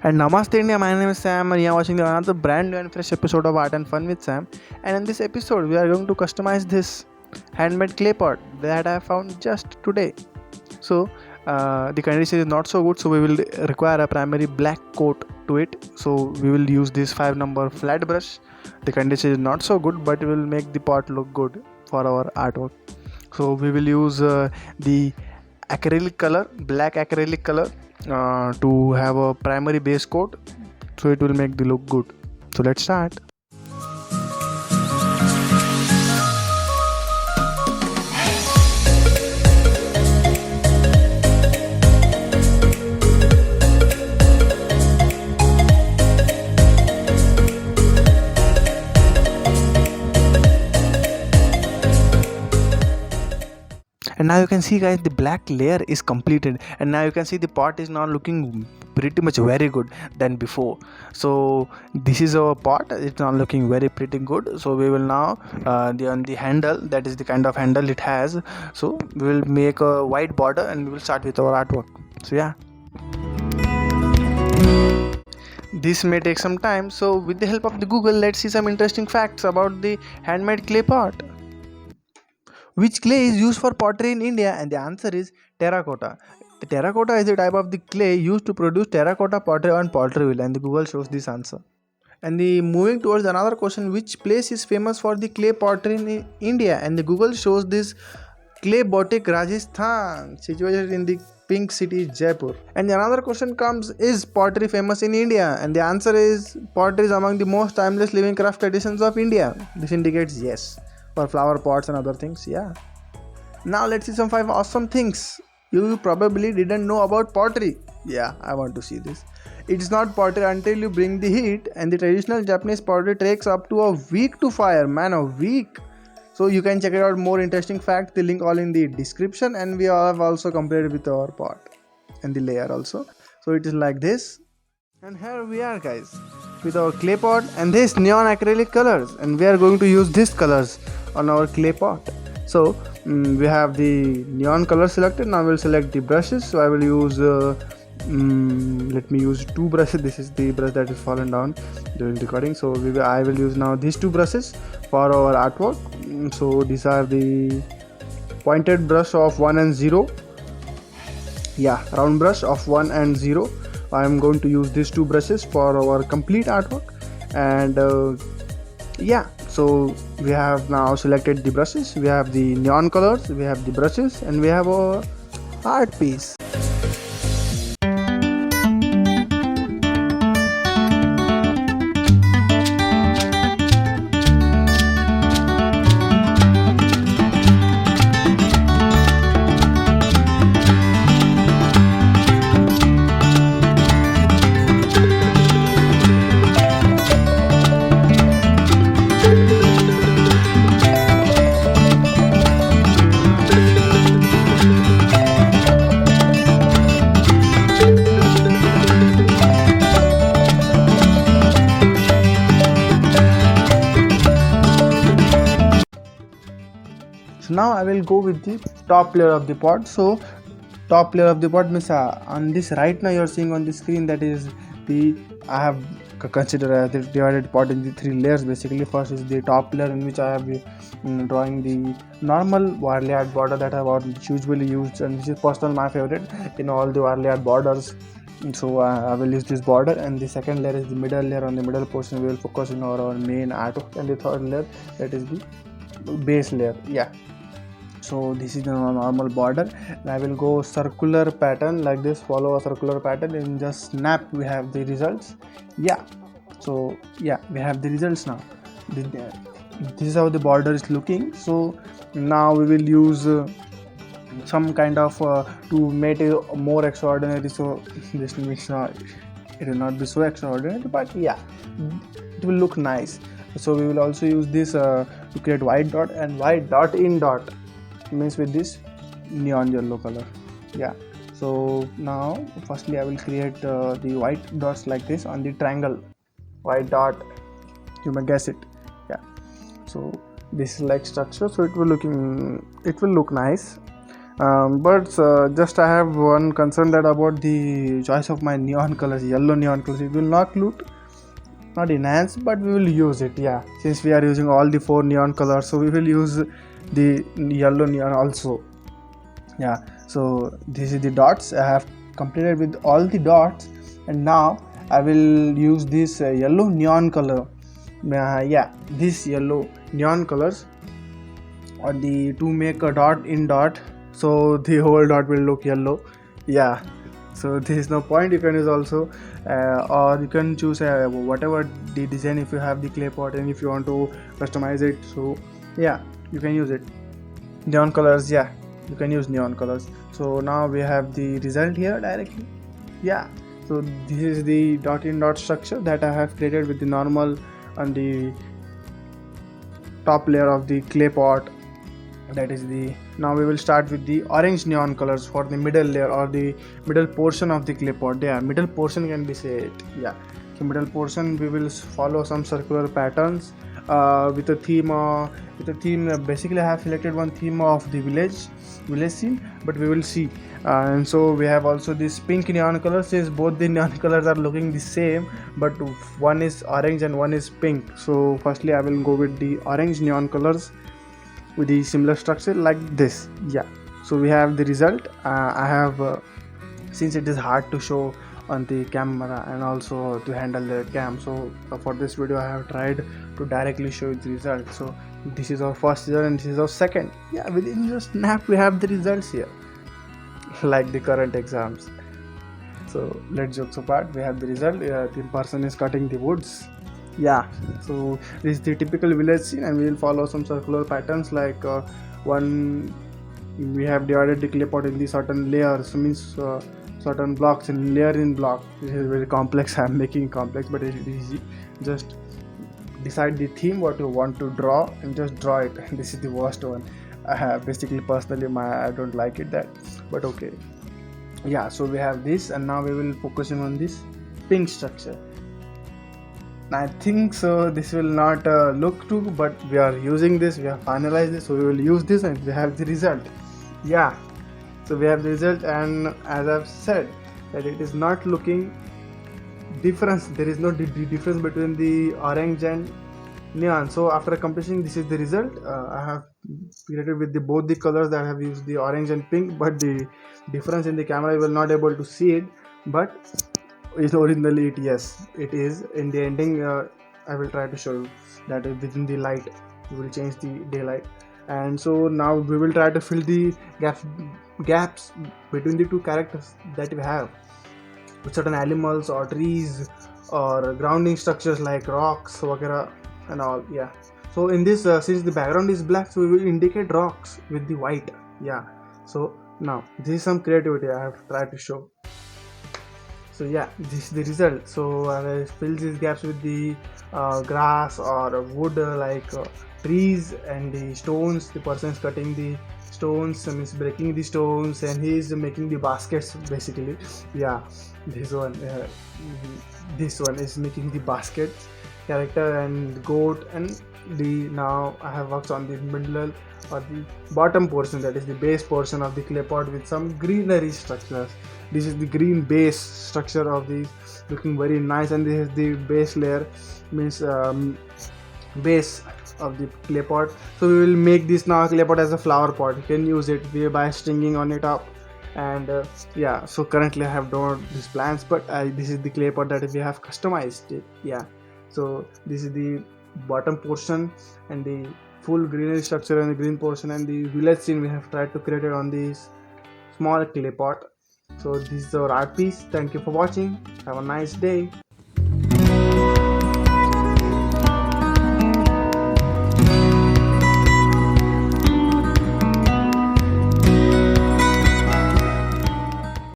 And Namaste India, my name is Sam and you are watching another brand new and fresh episode of Art and Fun with Sam. And in this episode, we are going to customize this handmade clay pot that I found just today. So, the condition is not so good, so we will require a primary black coat to it. So, we will use this 5 number flat brush. The condition is not so good, but it will make the pot look good for our artwork. So, we will use the acrylic color, black acrylic color, to have a primary base coat, so it will make the look good. So let's start. And now you can see, guys, the black layer is completed, and now you can see the pot is now looking pretty much very good than before. So this is our pot, it's now looking very pretty good. So we will now on the handle, that is the kind of handle it has, so we will make a white border and we will start with our artwork. So yeah, this may take some time, so with the help of the Google, let's see some interesting facts about the handmade clay pot. Which clay is used for pottery in India? And the answer is terracotta. The terracotta is a type of the clay used to produce terracotta pottery on pottery wheel, and the Google shows this answer. And the moving towards another question, which place is famous for the clay pottery in India? And the Google shows this clay boutique Rajasthan, situated in the pink city Jaipur. And another question comes, is pottery famous in India? And the answer is pottery is among the most timeless living craft traditions of India. This indicates yes, for flower pots and other things. Yeah, now let's see some 5 awesome things you probably didn't know about pottery. Yeah, I want to see this. It's not pottery until you bring the heat, and the traditional Japanese pottery takes up to a week to fire. Man, a week. So you can check it out, more interesting fact, the link all in the description. And we have also compared with our pot and the layer also. So it is like this. And here we are, guys, with our clay pot and this neon acrylic colors, and we are going to use these colors on our clay pot. So we have the neon color selected. Now we'll select the brushes. So I will use let me use 2 brushes. This is the brush that is fallen down during recording. So I will use now these 2 brushes for our artwork. So these are the pointed brush of 1 and 0. Yeah, round brush of 1 and 0. I am going to use these 2 brushes for our complete artwork. And yeah, so we have now selected the brushes, we have the neon colors, we have the brushes, and we have our art piece. So now I will go with the top layer of the pot. So top layer of the pot means on this right now you are seeing on the screen, that is the I have considered the divided pot in the 3 layers. Basically, first is the top layer, in which I have drawing the normal warli art border that I have usually used, and this is personal my favorite in all the warli art borders. So I will use this border. And the second layer is the middle layer. On the middle portion we will focus on our main artwork, and the third layer, that is the base layer. Yeah, so this is the normal border, and I will go circular pattern like this, follow a circular pattern, and just snap we have the results. Yeah, so yeah, we have the results now. This is how the border is looking. So now we will use some kind of to make it more extraordinary. So this means it will not be so extraordinary, but yeah, it will look nice. So we will also use this to create white dot, and white dot in dot means with this neon yellow color. Yeah, so now firstly I will create the white dots like this on the triangle. White dot, you may guess it. Yeah, so this is like structure, so it will look nice. But just I have one concern that about the choice of my neon colors, yellow neon colors. It will not look not enhance, but we will use it. Yeah, since we are using all the four neon colors, so we will use the yellow neon also. Yeah, so this is the dots. I have completed with all the dots, and now I will use this yellow neon color. Yeah, this yellow neon colors or the to make a dot in dot, so the whole dot will look yellow. Yeah, so there is no point. You can use also or you can choose whatever the design if you have the clay pot, and if you want to customize it, so yeah, you can use it. Neon colors, yeah, you can use neon colors. So now we have the result here directly. Yeah, so this is the dot in dot structure that I have created with the normal on the top layer of the clay pot. That is the, now we will start with the orange neon colors for the middle layer or the middle portion of the clay pot. Yeah, middle portion can be said. Yeah, so middle portion we will follow some circular patterns with a theme basically I have selected one theme of the village scene, but we will see. And so we have also this pink neon color. Since both the neon colors are looking the same, but one is orange and one is pink, so firstly I will go with the orange neon colors with the similar structure like this. Yeah, so we have the result. I have since it is hard to show on the camera and also to handle the cam, so for this video I have tried to directly show the result. So this is our first result and this is our second. Yeah, within just snap we have the results here like the current exams. So let's jokes apart, we have the result. The person is cutting the woods. Yeah, so this is the typical village scene, and we will follow some circular patterns like one, we have divided the clay pot in the certain layers, means certain blocks in layer in block. This is very complex. I'm making complex, but it is easy. Just decide the theme what you want to draw and just draw it. This is the worst one. Basically personally I don't like it that, but okay. Yeah, so we have this, and now we will focusing on this pink structure. I think so this will not look too, but we are using this, we have finalized this, so we will use this and we have the result. Yeah, so we have the result, and as I've said that it is not looking difference, there is no difference between the orange and neon. So after completing, this is the result. I have created with the both the colors that I have used the orange and pink, but the difference in the camera you will not able to see it, but is originally it, yes it is in the ending. I will try to show you that within the light we will change the daylight, and so now we will try to fill the gaps between the two characters that we have with certain animals or trees or grounding structures like rocks whatever and all. Yeah, so in this since the background is black, so we will indicate rocks with the white. Yeah, so now this is some creativity I have tried to show. So yeah, this is the result. So I fill these gaps with the grass or wood like trees and the stones. The person is cutting the stones, means breaking the stones, and he is making the baskets basically. Yeah, this one this one is making the basket character and goat. And the, now I have worked on the middle or the bottom portion, that is the base portion of the clay pot with some greenery structures. This is the green base structure of the, looking very nice, and this is the base layer, means base of the clay pot. So we will make this now clay pot as a flower pot. You can use it by stringing on it up, and yeah, so currently I have done these plans, but this is the clay pot that we have customized it. Yeah, so this is the bottom portion and the full greenery structure and the green portion and the village scene we have tried to create it on this small clay pot. So this is our art piece. Thank you for watching. Have a nice day.